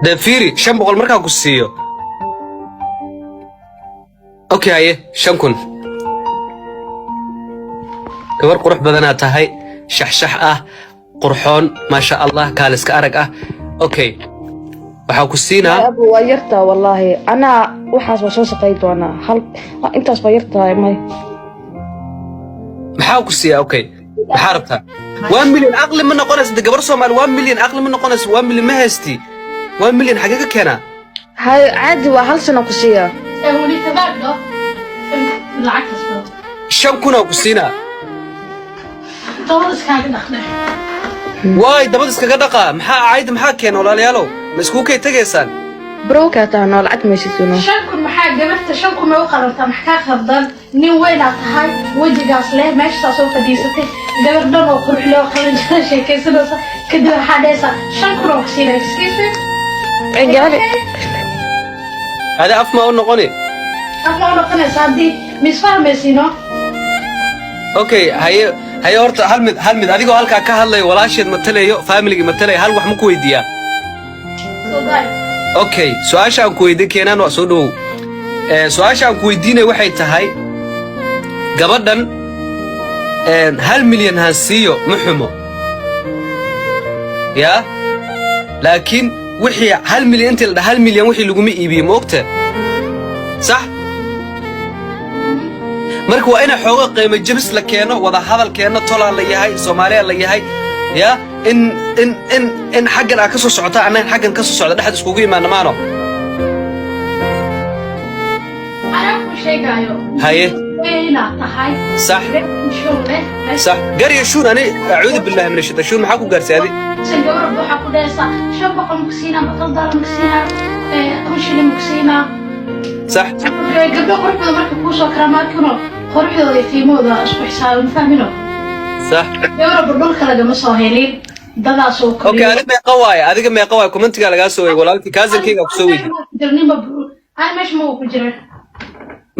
ده فيري شن بقول مركا كسيو اوكي هاي شنكن كبر قروح بدنا تهي شح قرحون ما شاء الله كالسك أرق اوكي waxaa ku siinaa abu wayarta wallahi ana waxaas waa soo shaqeey doona hal intaas wayarta may maxaa ku siiyaa okay maxaa rabtaa 1 milyan aqli ma noqonays gabar Soomaali 1 milyan aqli ma noqonays 1 milyan ma haysti 1 milyan xagee ka keena hay caadi waa hal sano ku siiya wali tabaaqdo lacagtaas shan kun oo ku siinaa dawlad iskaga dhaqnay waay dabad iskaga dhaqa maxaa cayd maxaa keena walaalayaalow ma isku kay tageysaan broka taano lacag meeshisuno shankum maxaa gabarta shankum ay u qalantaa maxaa khaldan nin weyn aad tahay wajigaas leh meesha soo fadhiisatay gabar dhan oo qurux leh oo qalin sheekaysanaysa kadib waxaa dheesa shankum oo kusina iskiisa gaari hada af ma u noqoni afla oo noqonaysa haddii misfahmaysino okay haye horta hal mid adigoo halkaa ka hadlayo walaasheed matalayo family matalayo hal wax ma ku weydiiyaa okay su'aasha aan ku weydiin keenan waa soo dhaw su'aasha aan ku weydiinay waxay tahay gabadhan 1 milyan han siiyo ma xumo ya laakiin wixii 1 milyan inta la 1 milyan wixii lagu ma iibiyo moogta sax marka waa ina xooga qiimo jabis la keeno wada hadal keeno tolaan la yahay Soomaaliya la yahay ya in xaggan ka soo socota anaan xaggan ka soo socda dhaxad iskugu imaana maano ana ku sheegayo haye weyna tahay صح صح قريه شون انا اعوذ بالله من الشيطان شون maxaa ku gaarsaday سنجور waxa ku dheesa shabaq muksina maqaldar muksina amshili muksina صح gabdho qorxooda marka ku soo karamaadkano qorxooda fiimooda isku xisaabin fahmino صح yawra budul kala gama soo helin dadaas oo okay adiga meeqa waay commentiga laga soo weey walaalkii kaasankeyga ku soo weeyay jirnimo aan meesh ma ku jiray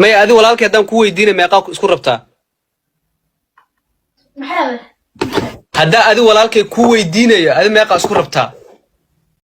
may adi walaalkii hadaan ku weydiinay meeqa isku rabtaa maxaa hadda adi walaalkii ku weydiinayo adi meeqa isku rabtaa